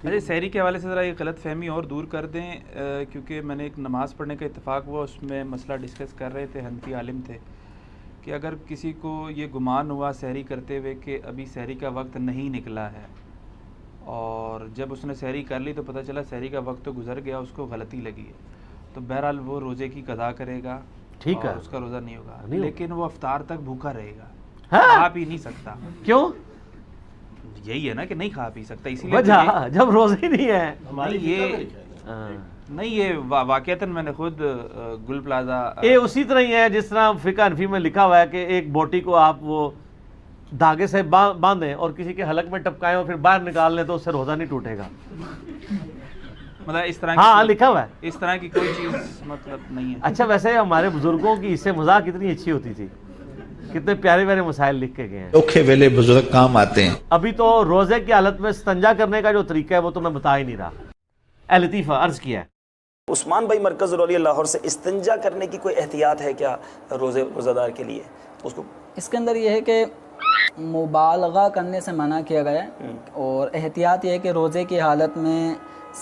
اچھا سحری کے حوالے سے ذرا یہ غلط فہمی اور دور کر دیں، کیونکہ میں نے ایک نماز پڑھنے کا اتفاق ہوا، اس میں مسئلہ ڈسکس کر رہے تھے، حنفی عالم تھے، کہ اگر کسی کو یہ گمان ہوا سحری کرتے ہوئے کہ ابھی سحری کا وقت نہیں نکلا ہے، اور جب اس نے سحری کر لی تو پتہ چلا سحری کا وقت تو گزر گیا، اس کو غلطی لگی ہے، تو بہرحال وہ روزے کی قضا کرے گا، ٹھیک ہے، اس کا روزہ نہیں ہوگا، لیکن وہ افطار تک بھوکا رہے گا، ہاں کھا پی نہیں سکتا۔ کیوں؟ یہی ہے نا کہ نہیں کھا پی سکتا، اسی لیے وجہ جب روزے ہی نہیں ہے۔ نہیں یہ واقعتاً میں نے خود گل پلازا یہ اسی طرح ہی ہے جس طرح فقہ حنفی میں لکھا ہوا ہے کہ ایک بوٹی کو آپ وہ دھاگے سے باندھیں اور کسی کے حلق میں ٹپکائیں اور پھر باہر نکال لیں تو اس سے روزہ نہیں ٹوٹے گا۔ مطلب اس طرح ہاں لکھا ہوا ہے، اس طرح کی کوئی چیز مطلب نہیں ہے۔ اچھا ویسے ہمارے بزرگوں کی اس سے مذاق کتنی اچھی ہوتی تھی، کتنے پیارے پیارے مسائل لکھ کے گئے ہیں، اوکھے ویلے بزرگ کام آتے ہیں۔ ابھی تو روزے کی حالت میں استنجا کرنے کا جو طریقہ ہے وہ تو میں بتا ہی نہیں رہا۔ اے لطیفہ عرض کیا ہے عثمان بھائی مرکز رولی لاہور سے، استنجا کرنے کی کوئی احتیاط ہے کیا روزہ دار کے لیے؟ اس کے اندر یہ ہے کہ مبالغہ کرنے سے منع کیا گیا ہے، اور احتیاط یہ ہے کہ روزے کی حالت میں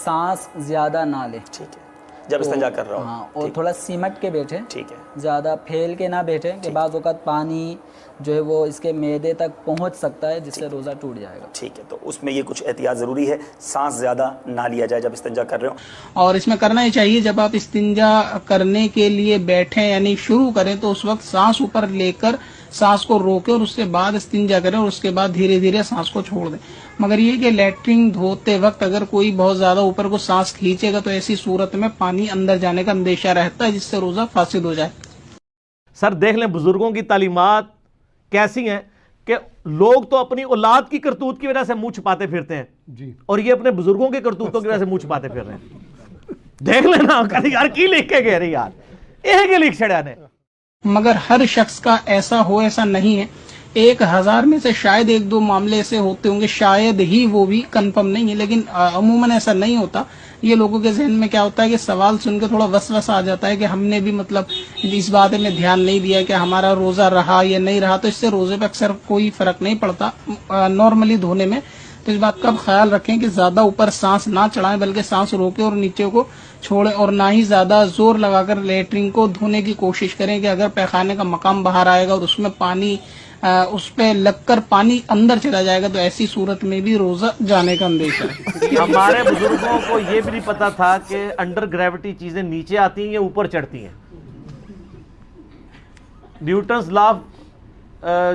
سانس زیادہ نہ لے، ٹھیک ہے، جب استنجا کر رہا ہوں، ہاں، اور تھوڑا سمٹ کے بیٹھے، ٹھیک ہے، زیادہ پھیل کے نہ بیٹھے کہ بعض اوقات پانی جو ہے وہ اس کے معدے تک پہنچ سکتا ہے جس سے روزہ ٹوٹ جائے گا۔ ٹھیک ہے، تو اس میں یہ کچھ احتیاط ضروری ہے، سانس زیادہ نہ لیا جائے جب استنجا کر رہے ہوں۔ اور اس میں کرنا ہی چاہیے جب آپ استنجا کرنے کے لیے بیٹھیں یعنی شروع کریں تو اس وقت سانس اوپر لے کر سانس کو روکیں اور اس کے بعد استنجا کریں، اور اس کے بعد دھیرے دھیرے سانس کو چھوڑ دیں۔ مگر یہ کہ لیٹرنگ دھوتے وقت اگر کوئی بہت زیادہ اوپر کو سانس کھینچے گا تو ایسی صورت میں پانی اندر جانے کا اندیشہ رہتا ہے جس سے روزہ فاسد ہو جائے۔ سر دیکھ لیں بزرگوں کی تعلیمات کیسی ہیں کہ لوگ تو اپنی اولاد کی کرتوت کی وجہ سے منہ چھپاتے پھرتے ہیں جی، اور یہ اپنے بزرگوں کی کرتوتوں کی وجہ سے منہ چھپاتے پھر رہے ہیں۔ دیکھ لینا یار کی لکھ کے گئے رہے یار یہ لکھ چھڑیا نے۔ مگر ہر شخص کا ایسا ہو ایسا نہیں ہے، 1000 میں سے شاید 1-2 معاملے ایسے ہوتے ہوں گے، شاید ہی، وہ بھی کنفرم نہیں ہے، لیکن عموماً ایسا نہیں ہوتا۔ یہ لوگوں کے ذہن میں کیا ہوتا ہے کہ سوال سن کے تھوڑا وسوسہ آ جاتا ہے کہ ہم نے بھی مطلب اس بات میں دھیان نہیں دیا کہ ہمارا روزہ رہا یا نہیں رہا، تو اس سے روزے پہ اکثر کوئی فرق نہیں پڑتا نارملی دھونے میں۔ تو اس بات کا خیال رکھیں کہ زیادہ اوپر سانس نہ چڑھائیں بلکہ سانس روکیں اور نیچے کو چھوڑیں، اور نہ ہی زیادہ زور لگا کر لیٹرنگ کو دھونے کی کوشش کریں کہ اگر پیخانے کا مقام باہر آئے گا اور اس میں پانی اس پہ لگ کر پانی اندر چلا جائے گا تو ایسی صورت میں بھی روزہ جانے کا اندیشہ ہے۔ ہمارے بزرگوں کو یہ بھی نہیں پتا تھا کہ انڈر گریوٹی چیزیں نیچے آتی ہیں یا اوپر چڑھتی ہیں۔ نیوٹنز لا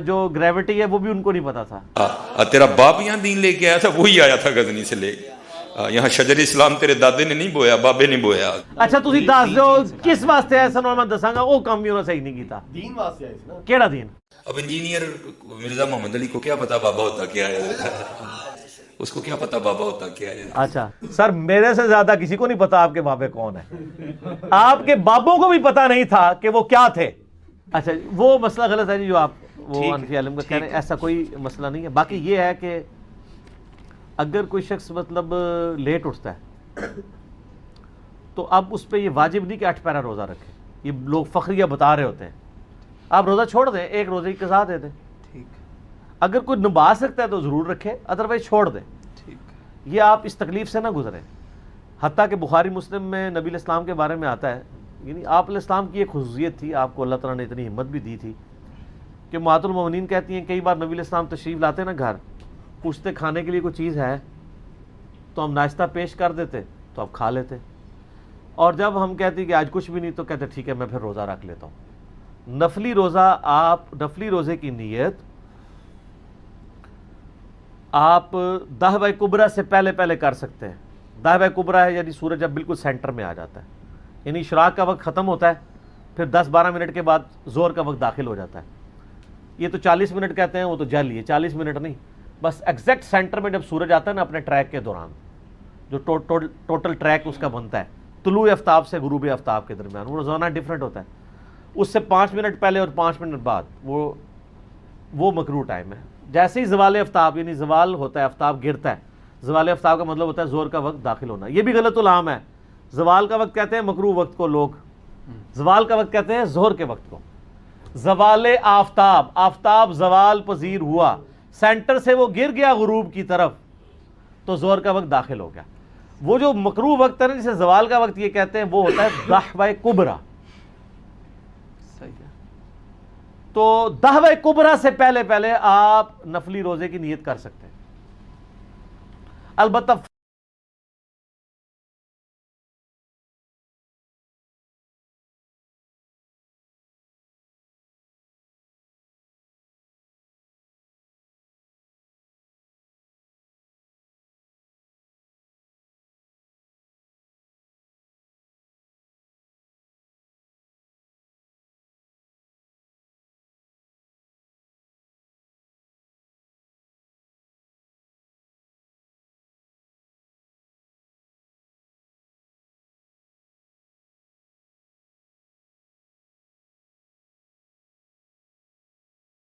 جو گریوٹی ہے وہ بھی ان کو نہیں پتا تھا۔ تیرا باپ یہاں دین لے کے آیا تھا، وہی آیا تھا غزنی سے لے کے، یہاں شجر اسلام تیرے دادے نے نہیں بویا، بابے نے بویا۔ اچھا تسی دس دو کس واسطے ایسا میں دساں گا وہ کام بھی انہوں نے صحیح نہیں کیتا۔ دین واسطے آئے نا، کیڑا دین؟ اب انجینئر مرزا محمد علی کو کیا پتا بابا ہوتا کیا ہے، اس کو کیا پتا بابا ہوتا کیا ہے۔ اچھا سر میرے سے زیادہ کسی کو نہیں پتا آپ کے بابے کون ہیں، آپ کے بابوں کو بھی پتا نہیں تھا کہ وہ کیا تھے۔ اچھا وہ مسئلہ غلط ہے جی جو آپ وہ حنفی عالم کا کہہ رہے ہیں، ایسا کوئی مسئلہ نہیں ہے۔ باقی یہ ہے کہ اگر کوئی شخص مطلب لیٹ اٹھتا ہے تو اب اس پہ یہ واجب نہیں کہ 8 پیرا روزہ رکھے، یہ لوگ فخریہ بتا رہے ہوتے ہیں، آپ روزہ چھوڑ دیں، ایک روزے کی قضا دے دیں، اگر کوئی نبھا سکتا ہے تو ضرور رکھے، ادروائز چھوڑ دیں، یہ آپ اس تکلیف سے نہ گزریں۔ حتیٰ کہ بخاری مسلم میں نبی علیہ السلام کے بارے میں آتا ہے، یعنی آپ علیہ السلام کی ایک خصوصیت تھی، آپ کو اللہ تعالیٰ نے اتنی ہمت بھی دی تھی کہ امہات المومنین کہتی ہیں کئی بار نبی علیہ السلام تشریف لاتے نا گھر، پوچھتے کھانے کے لیے کوئی چیز ہے تو ہم ناشتہ پیش کر دیتے تو آپ کھا لیتے، اور جب ہم کہتے کہ آج کچھ بھی نہیں تو کہتے ٹھیک ہے میں پھر روزہ رکھ لیتا ہوں۔ نفلی روزہ آپ نفلی روزے کی نیت آپ 10 کبریٰ سے پہلے کر سکتے ہیں۔ 10 کبریٰ ہے یعنی سورج جب بالکل سینٹر میں آ جاتا ہے، یعنی اشراق کا وقت ختم ہوتا ہے، پھر 10-12 منٹ کے بعد زور کا وقت داخل ہو جاتا ہے۔ یہ تو 40 منٹ کہتے ہیں، وہ تو جعلی ہے، 40 منٹ نہیں، بس ایگزیکٹ سینٹر میں جب سورج آتا ہے نا اپنے ٹریک کے دوران، جو ٹوٹل ٹریک اس کا بنتا ہے طلوع آفتاب سے غروب آفتاب کے درمیان، وہ روزانہ ڈیفرنٹ ہوتا ہے، اس سے 5 منٹ پہلے اور 5 منٹ بعد وہ مکروہ ٹائم ہے۔ جیسے ہی زوال آفتاب یعنی زوال ہوتا ہے، آفتاب گرتا ہے، زوال آفتاب کا مطلب ہوتا ہے زور کا وقت داخل ہونا، یہ بھی غلط العام ہے۔ زوال کا وقت کہتے ہیں مکروہ وقت کو لوگ، زوال کا وقت کہتے ہیں ظہر کے وقت کو۔ زوال آفتاب زوال پذیر ہوا، سینٹر سے وہ گر گیا غروب کی طرف، تو ظہر کا وقت داخل ہو گیا. وہ جو مکروہ وقت ہے نا جسے زوال کا وقت یہ کہتے ہیں وہ ہوتا ہے دحوہ کبریٰ. صحیح ہے. تو دحوہ کبریٰ سے پہلے آپ نفلی روزے کی نیت کر سکتے ہیں. البتہ